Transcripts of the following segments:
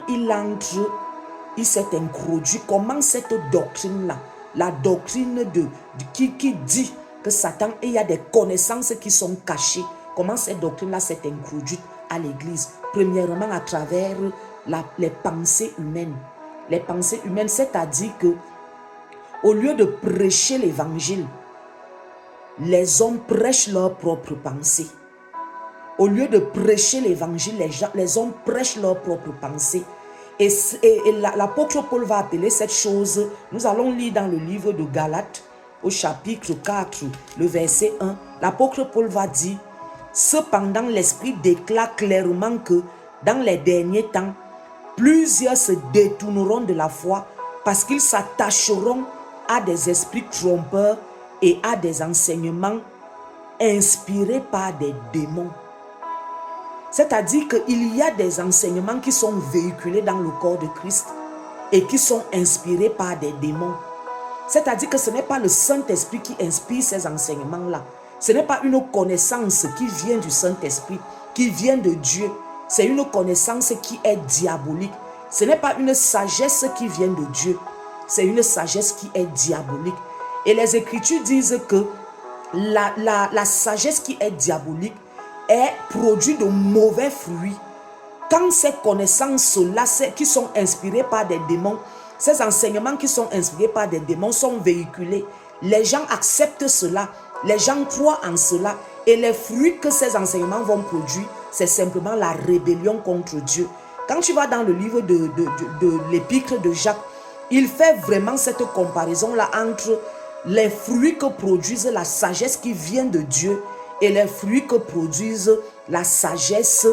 il entre, il s'est introduit, comment cette doctrine-là, la doctrine qui dit que Satan, il y a des connaissances qui sont cachées, comment cette doctrine-là s'est introduite à l'église. Premièrement, à travers les pensées humaines. Les pensées humaines, c'est-à-dire que au lieu de prêcher l'évangile, les hommes prêchent leurs propres pensées. Au lieu de prêcher l'évangile, les hommes prêchent leurs propres pensées. Et l'apôtre Paul va appeler cette chose, nous allons lire dans le livre de Galates, au chapitre 4, le verset 1. L'apôtre Paul va dire, cependant l'Esprit déclare clairement que dans les derniers temps, plusieurs se détourneront de la foi parce qu'ils s'attacheront à des esprits trompeurs et à des enseignements inspirés par des démons. C'est-à-dire qu'il y a des enseignements qui sont véhiculés dans le corps de Christ et qui sont inspirés par des démons. C'est-à-dire que ce n'est pas le Saint-Esprit qui inspire ces enseignements-là. Ce n'est pas une connaissance qui vient du Saint-Esprit, qui vient de Dieu. C'est une connaissance qui est diabolique. Ce n'est pas une sagesse qui vient de Dieu. C'est une sagesse qui est diabolique. Et les Écritures disent que la sagesse qui est diabolique est produit de mauvais fruits. Quand ces connaissances-là qui sont inspirées par des démons, ces enseignements qui sont inspirés par des démons sont véhiculés, les gens acceptent cela, les gens croient en cela, et les fruits que ces enseignements vont produire, c'est simplement la rébellion contre Dieu. Quand tu vas dans le livre de l'épître de Jacques, il fait vraiment cette comparaison-là entre les fruits que produisent la sagesse qui vient de Dieu et les fruits que produisent la sagesse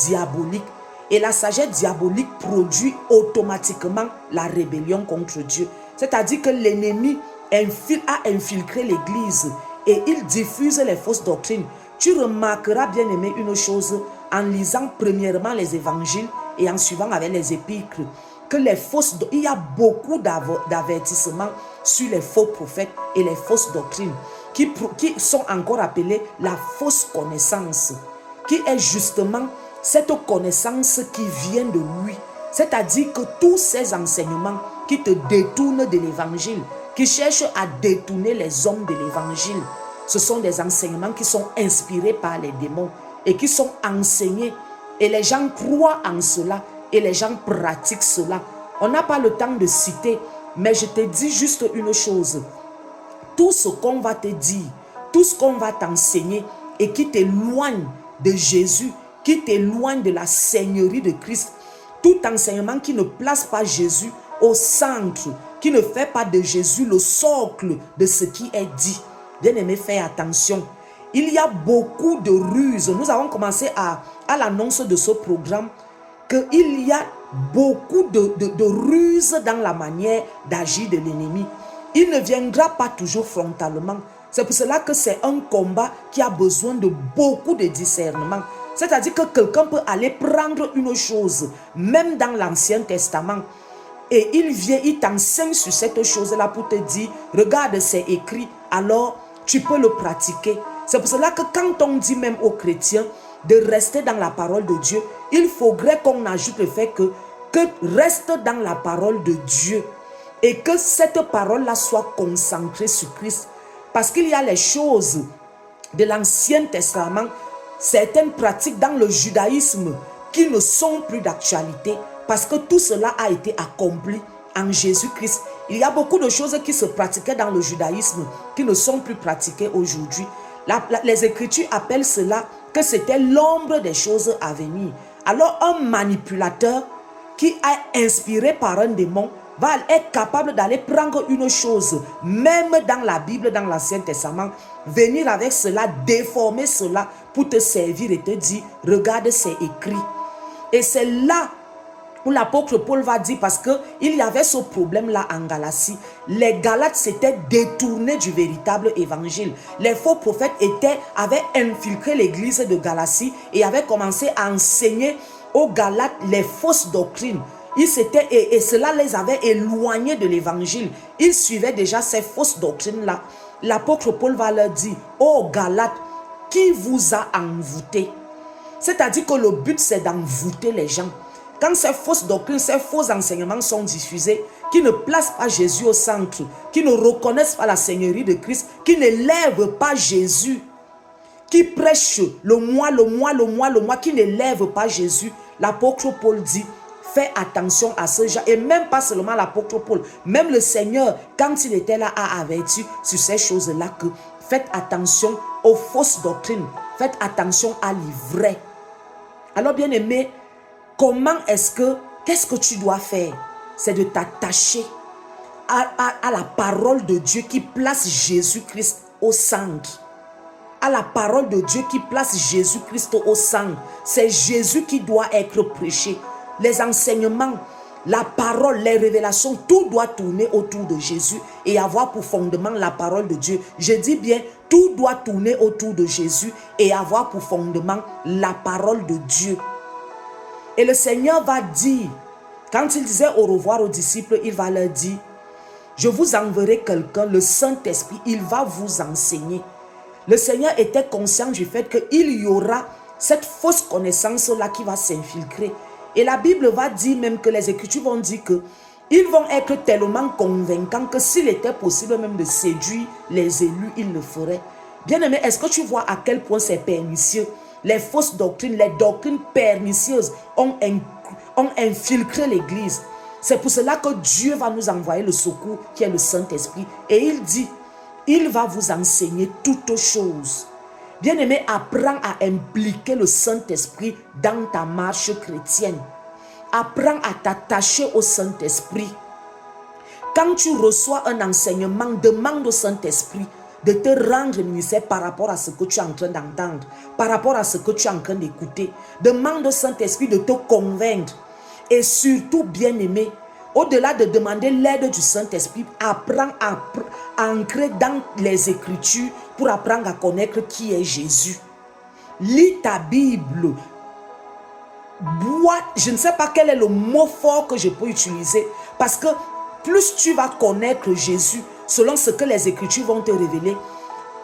diabolique. Et la sagesse diabolique produit automatiquement la rébellion contre Dieu. C'est-à-dire que l'ennemi a infiltré l'église et il diffuse les fausses doctrines. Tu remarqueras, bien aimé, une chose en lisant premièrement les évangiles et en suivant avec les épîtres, que il y a beaucoup d'avertissements sur les faux prophètes et les fausses doctrines qui sont encore appelées la fausse connaissance, qui est justement cette connaissance qui vient de lui. C'est-à-dire que tous ces enseignements qui te détournent de l'évangile, qui cherchent à détourner les hommes de l'évangile, ce sont des enseignements qui sont inspirés par les démons et qui sont enseignés. Et les gens croient en cela et les gens pratiquent cela. On n'a pas le temps de citer, mais je te dis juste une chose. Tout ce qu'on va te dire, tout ce qu'on va t'enseigner et qui t'éloigne de Jésus, qui t'éloigne de la Seigneurie de Christ, tout enseignement qui ne place pas Jésus au centre, qui ne fait pas de Jésus le socle de ce qui est dit. Bien-aimé, fais attention. Il y a beaucoup de ruses. Nous avons commencé à l'annonce de ce programme qu'il y a beaucoup de ruses dans la manière d'agir de l'ennemi. Il ne viendra pas toujours frontalement. C'est pour cela que c'est un combat qui a besoin de beaucoup de discernement. C'est-à-dire que quelqu'un peut aller prendre une chose, même dans l'Ancien Testament, et il vient, il t'enseigne sur cette chose-là pour te dire, regarde, c'est écrit, alors tu peux le pratiquer. C'est pour cela que quand on dit même aux chrétiens de rester dans la parole de Dieu, il faudrait qu'on ajoute le fait que reste dans la parole de Dieu et que cette parole-là soit concentrée sur Christ. Parce qu'il y a les choses de l'Ancien Testament, certaines pratiques dans le judaïsme qui ne sont plus d'actualité parce que tout cela a été accompli en Jésus-Christ. Il y a beaucoup de choses qui se pratiquaient dans le judaïsme qui ne sont plus pratiquées aujourd'hui. Les Écritures appellent cela que c'était l'ombre des choses à venir. Alors un manipulateur qui est inspiré par un démon va être capable d'aller prendre une chose, même dans la Bible, dans l'Ancien Testament, venir avec cela, déformer cela pour te servir et te dire, regarde, c'est écrit. Et c'est là où l'apôtre Paul va dire, parce qu'il y avait ce problème-là en Galatie, les Galates s'étaient détournés du véritable évangile. Les faux prophètes avaient infiltré l'église de Galatie et avaient commencé à enseigner aux Galates les fausses doctrines. Et cela les avait éloignés de l'évangile. Ils suivaient déjà ces fausses doctrines-là. L'apôtre Paul va leur dire, ô Galates, qui vous a envoûté? C'est-à-dire que le but c'est d'envoûter les gens. quand ces fausses doctrines, ces faux enseignements sont diffusés, qui ne placent pas Jésus au centre, qui ne reconnaissent pas la Seigneurie de Christ, qui n'élèvent pas Jésus, qui prêchent le moi, qui n'élèvent pas Jésus, l'apôtre Paul dit, fais attention à ce genre. Et même pas seulement l'apôtre Paul, même le Seigneur, quand il était là, a averti sur ces choses-là que faites attention aux fausses doctrines, faites attention à l'ivraie. Alors bien aimé, qu'est-ce que tu dois faire? C'est de t'attacher à la parole de Dieu qui place Jésus-Christ au centre. À la parole de Dieu qui place Jésus-Christ au centre. C'est Jésus qui doit être prêché. Les enseignements, la parole, les révélations, tout doit tourner autour de Jésus et avoir pour fondement la parole de Dieu. Je dis bien, tout doit tourner autour de Jésus et avoir pour fondement la parole de Dieu. Et le Seigneur va dire, quand il disait au revoir aux disciples, il va leur dire, je vous enverrai quelqu'un, le Saint-Esprit, il va vous enseigner. Le Seigneur était conscient du fait qu'il y aura cette fausse connaissance-là qui va s'infiltrer. Et la Bible va dire même que les Écritures vont dire qu'ils vont être tellement convaincants que s'il était possible même de séduire les élus, ils le feraient. Bien-aimé, est-ce que tu vois à quel point c'est pernicieux? Les fausses doctrines, les doctrines pernicieuses ont infiltré l'Église. C'est pour cela que Dieu va nous envoyer le secours qui est le Saint-Esprit. Et il dit, il va vous enseigner toutes choses. Bien-aimé, apprends à impliquer le Saint-Esprit dans ta marche chrétienne. Apprends à t'attacher au Saint-Esprit. Quand tu reçois un enseignement, demande au Saint-Esprit de te rendre ministère par rapport à ce que tu es en train d'entendre, par rapport à ce que tu es en train d'écouter. Demande au Saint-Esprit de te convaincre. Et surtout, bien-aimé, au-delà de demander l'aide du Saint-Esprit, apprends à ancrer dans les Écritures pour apprendre à connaître qui est Jésus. Lis ta Bible. Bois, je ne sais pas quel est le mot fort que je peux utiliser, parce que plus tu vas connaître Jésus, selon ce que les Écritures vont te révéler,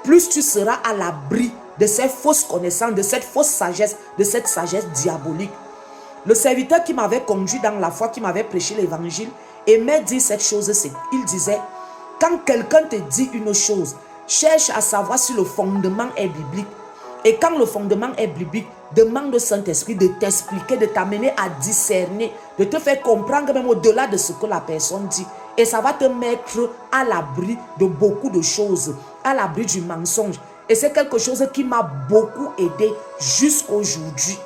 plus tu seras à l'abri de ces fausses connaissances, de cette fausse sagesse, de cette sagesse diabolique. Le serviteur qui m'avait conduit dans la foi, qui m'avait prêché l'évangile, aimait dire cette chose, il disait, quand quelqu'un te dit une chose, cherche à savoir si le fondement est biblique. Et quand le fondement est biblique, demande au Saint-Esprit de t'expliquer, de t'amener à discerner, de te faire comprendre même au-delà de ce que la personne dit. Et ça va te mettre à l'abri de beaucoup de choses, à l'abri du mensonge. Et c'est quelque chose qui m'a beaucoup aidé jusqu'aujourd'hui.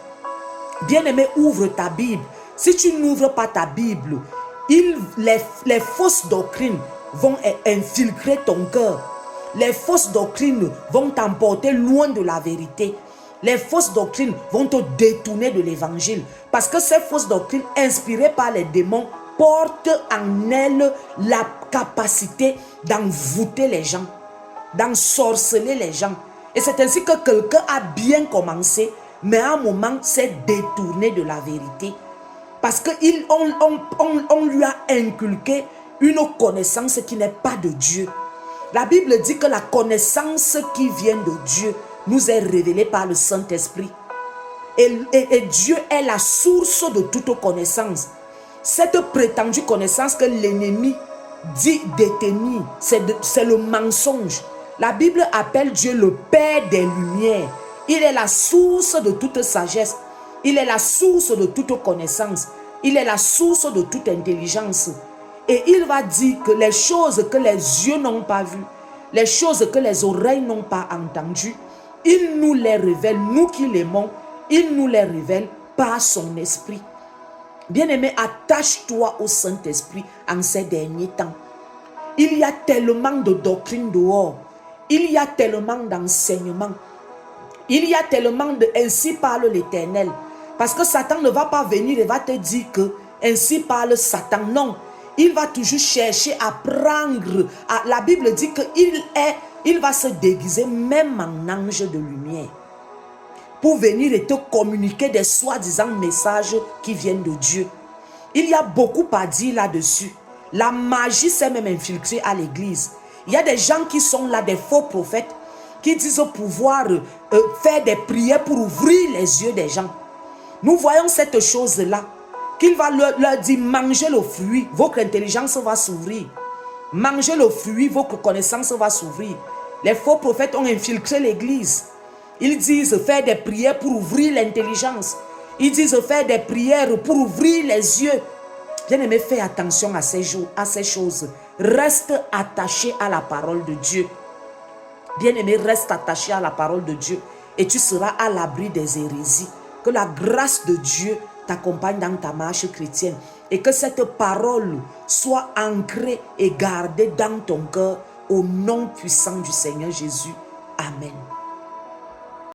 Bien-aimé, ouvre ta Bible. Si tu n'ouvres pas ta Bible, les fausses doctrines vont infiltrer ton cœur. Les fausses doctrines vont t'emporter loin de la vérité. Les fausses doctrines vont te détourner de l'évangile. Parce que ces fausses doctrines inspirées par les démons portent en elles la capacité d'envoûter les gens, d'ensorceler les gens. Et c'est ainsi que quelqu'un a bien commencé, mais à un moment s'est détourné de la vérité. Parce qu'on lui a inculqué une connaissance qui n'est pas de Dieu. La Bible dit que la connaissance qui vient de Dieu nous est révélée par le Saint-Esprit. Et Dieu est la source de toute connaissance. Cette prétendue connaissance que l'ennemi dit détenir, c'est le mensonge. La Bible appelle Dieu le Père des Lumières. Il est la source de toute sagesse. Il est la source de toute connaissance. Il est la source de toute intelligence. Et il va dire que les choses que les yeux n'ont pas vues, les choses que les oreilles n'ont pas entendues, il nous les révèle, nous qui l'aimons, il nous les révèle par son esprit. Bien-aimé, attache-toi au Saint-Esprit en ces derniers temps. Il y a tellement de doctrines dehors. Il y a tellement d'enseignements. Il y a tellement de ainsi parle l'Éternel. Parce que Satan ne va pas venir et va te dire que ainsi parle Satan. Non. Il va toujours chercher à prendre. La Bible dit qu'il va se déguiser même en ange de lumière. Pour venir et te communiquer des soi-disant messages qui viennent de Dieu. Il y a beaucoup à dire là-dessus. La magie s'est même infiltrée à l'église. Il y a des gens qui sont là, des faux prophètes, qui disent pouvoir faire des prières pour ouvrir les yeux des gens. Nous voyons cette chose-là. qu'il va leur dire, mangez le fruit, votre intelligence va s'ouvrir. Mangez le fruit, votre connaissance va s'ouvrir. Les faux prophètes ont infiltré l'église. Ils disent faire des prières pour ouvrir l'intelligence. Ils disent faire des prières pour ouvrir les yeux. Bien-aimé, fais attention à ces choses. Reste attaché à la parole de Dieu. Bien-aimé, reste attaché à la parole de Dieu et tu seras à l'abri des hérésies. Que la grâce de Dieu t'accompagne dans ta marche chrétienne et que cette parole soit ancrée et gardée dans ton cœur au nom puissant du Seigneur Jésus. Amen.